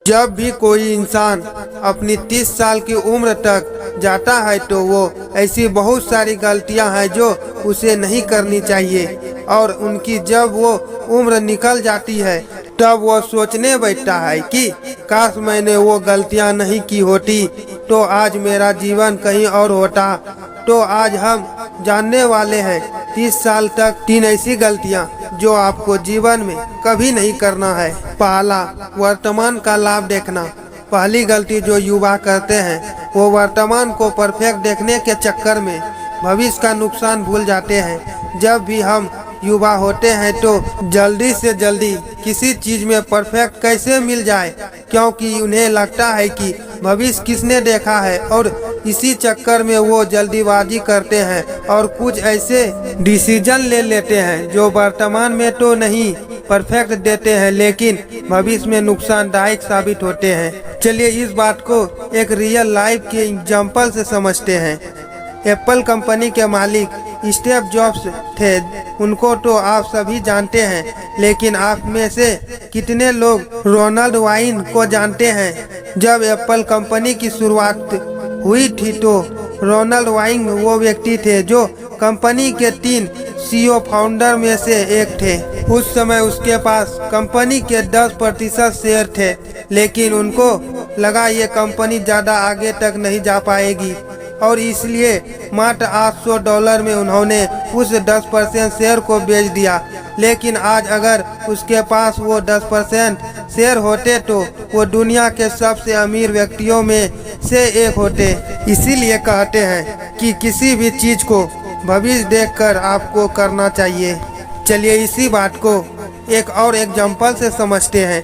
जब भी कोई इंसान अपनी 30 साल की उम्र तक जाता है तो वो ऐसी बहुत सारी गलतियां हैं जो उसे नहीं करनी चाहिए, और उनकी जब वो उम्र निकल जाती है तब वो सोचने बैठता है कि काश मैंने वो गलतियां नहीं की होती तो आज मेरा जीवन कहीं और होता। तो आज हम जानने वाले हैं 30 साल तक 3 ऐसी गलतियां जो आपको जीवन में कभी नहीं करना है। पहला, वर्तमान का लाभ देखना। पहली गलती जो युवा करते हैं वो वर्तमान को परफेक्ट देखने के चक्कर में भविष्य का नुकसान भूल जाते हैं। जब भी हम युवा होते हैं तो जल्दी से जल्दी किसी चीज में परफेक्ट कैसे मिल जाए, क्योंकि उन्हें लगता है कि भविष्य किसने देखा है, और इसी चक्कर में वो जल्दीबाजी करते हैं और कुछ ऐसे डिसीजन ले लेते हैं जो वर्तमान में तो नहीं परफेक्ट देते हैं लेकिन भविष्य में नुकसानदायक साबित होते हैं। चलिए इस बात को एक रियल लाइफ के एग्जाम्पल से समझते हैं। एप्पल कंपनी के मालिक स्टीव जॉब्स थे। उनको तो आप सभी जानते हैं, लेकिन आप में से कितने लोग रोनाल्ड वाइन को जानते हैं? जब एप्पल कंपनी की शुरुआत हुई थी तो रोनाल्ड वाइन वो व्यक्ति थे जो कंपनी के 3 सीईओ फाउंडर में से एक थे। उस समय उसके पास कंपनी के 10% शेयर थे, लेकिन उनको लगा ये कंपनी ज़्यादा आगे तक नहीं जा पाएगी, और इसलिए मात्र $800 में उन्होंने उस 10% शेयर को बेच दिया। लेकिन आज अगर उसके पास वो 10% शेयर होते तो वो दुनिया के सबसे अमीर व्यक्तियों में से एक होते। इसीलिए कहते हैं कि किसी भी चीज को भविष्य देखकर आपको करना चाहिए। चलिए इसी बात को एक और एग्जाम्पल से समझते हैं।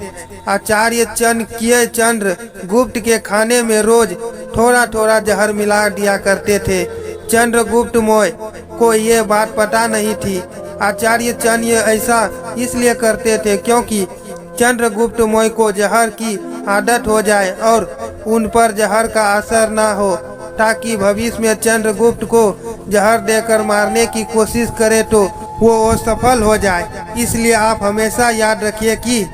आचार्य चाणक्य चंद्रगुप्त के खाने में रोज थोड़ा थोड़ा जहर मिला दिया करते थे। चंद्रगुप्त मौर्य को ये बात पता नहीं थी। आचार्य चाणक्य ऐसा इसलिए करते थे क्योंकि चंद्रगुप्त मौर्य को जहर की आदत हो जाए और उन पर जहर का असर ना हो, ताकि भविष्य में चंद्रगुप्त को जहर देकर मारने की कोशिश करे तो वो सफल हो जाए। इसलिए आप हमेशा याद रखिए कि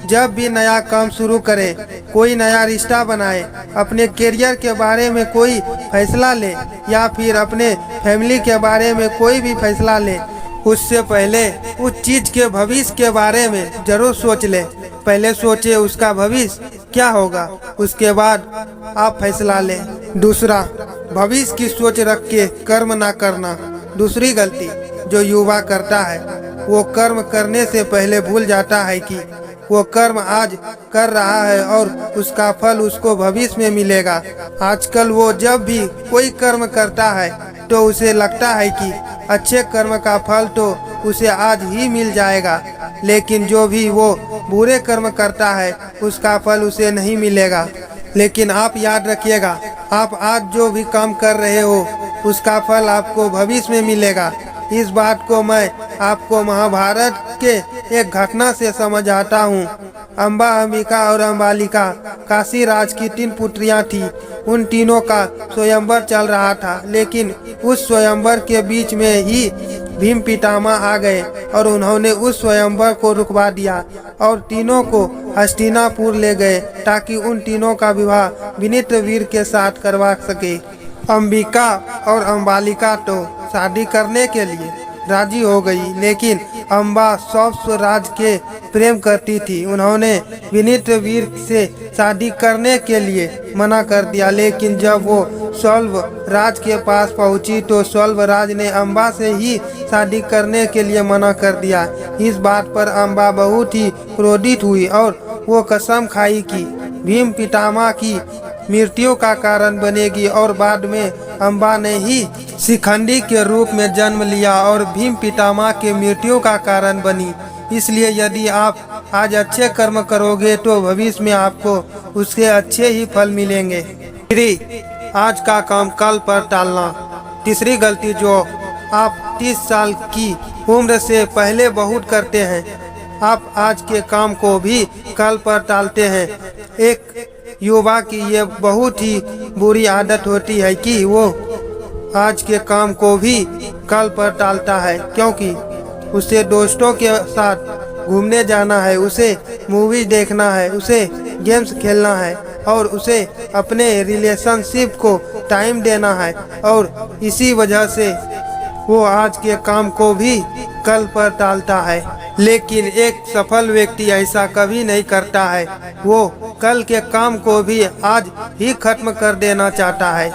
जब भी नया काम शुरू करें, कोई नया रिश्ता बनाए, अपने करियर के बारे में कोई फैसला ले या फिर अपने फैमिली के बारे में कोई भी फैसला ले, उससे पहले उस चीज के भविष्य के बारे में जरूर सोच ले। पहले सोचे उसका भविष्य क्या होगा, उसके बाद आप फैसला लें। दूसरा, भविष्य की सोच रख के कर्म ना करना। दूसरी गलती जो युवा करता है वो कर्म करने से पहले भूल जाता है कि वो कर्म आज कर रहा है और उसका फल उसको भविष्य में मिलेगा। आजकल वो जब भी कोई कर्म करता है तो उसे लगता है कि अच्छे कर्म का फल तो उसे आज ही मिल जाएगा, लेकिन जो भी वो बुरे कर्म करता है उसका फल उसे नहीं मिलेगा। लेकिन आप याद रखिएगा, आप आज जो भी काम कर रहे हो उसका फल आपको भविष्य में मिलेगा। इस बात को मैं आपको महाभारत के एक घटना से समझाता हूँ। अम्बा, अंबिका और अम्बालिका काशी राज की 3 पुत्रियाँ थीं। उन तीनों का स्वयंवर चल रहा था, लेकिन उस स्वयंवर के बीच में ही भीम पितामह आ गए और उन्होंने उस स्वयंवर को रुकवा दिया और तीनों को हस्तिनापुर ले गए ताकि उन तीनों का विवाह विनित्रवीर के साथ करवा सके। अंबिका और अम्बालिका तो शादी करने के लिए राजी हो गई, लेकिन अम्बा सौप्स राज के प्रेम करती थी। उन्होंने विनित्रवीर से शादी करने के लिए मना कर दिया, लेकिन जब वो स्वल्भ राज के पास पहुंची तो स्वल्भ राज ने अम्बा से ही शादी करने के लिए मना कर दिया। इस बात पर अम्बा बहुत ही क्रोधित हुई और वो कसम खाई कि भीम पितामह की मृत्यु का कारण बनेगी, और बाद में अम्बा ने ही शिखंडी के रूप में जन्म लिया और भीम पितामह के मृत्यु का कारण बनी। इसलिए यदि आप आज अच्छे कर्म करोगे तो भविष्य में आपको उसके अच्छे ही फल मिलेंगे। आज का काम कल पर टालना। तीसरी गलती जो आप 30 साल की उम्र से पहले बहुत करते हैं, आप आज के काम को भी कल पर टालते हैं। एक युवा की ये बहुत ही बुरी आदत होती है कि वो आज के काम को भी कल पर टालता है, क्योंकि उसे दोस्तों के साथ घूमने जाना है, उसे मूवी देखना है, उसे गेम्स खेलना है और उसे अपने रिलेशनशिप को टाइम देना है, और इसी वजह से वो आज के काम को भी कल पर टालता है। लेकिन एक सफल व्यक्ति ऐसा कभी नहीं करता है, वो कल के काम को भी आज ही खत्म कर देना चाहता है।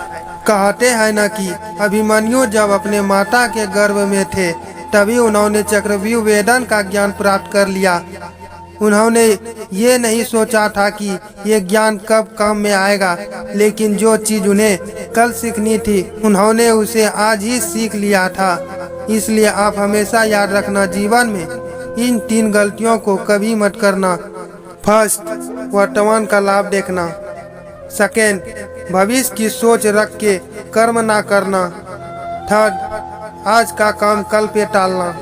कहते हैं न कि अभिमन्यु जब अपने माता के गर्भ में थे तभी उन्होंने चक्रव्यूह वेदन का ज्ञान प्राप्त कर लिया। उन्होंने ये नहीं सोचा था कि ये ज्ञान कब काम में आएगा, लेकिन जो चीज उन्हें कल सीखनी थी उन्होंने उसे आज ही सीख लिया था। इसलिए आप हमेशा याद रखना, जीवन में इन 3 गलतियों को कभी मत करना। फर्स्ट, वर्तमान का लाभ देखना। सेकेंड, भविष्य की सोच रख के कर्म ना करना। थर्ड, आज का काम कल पे टालना।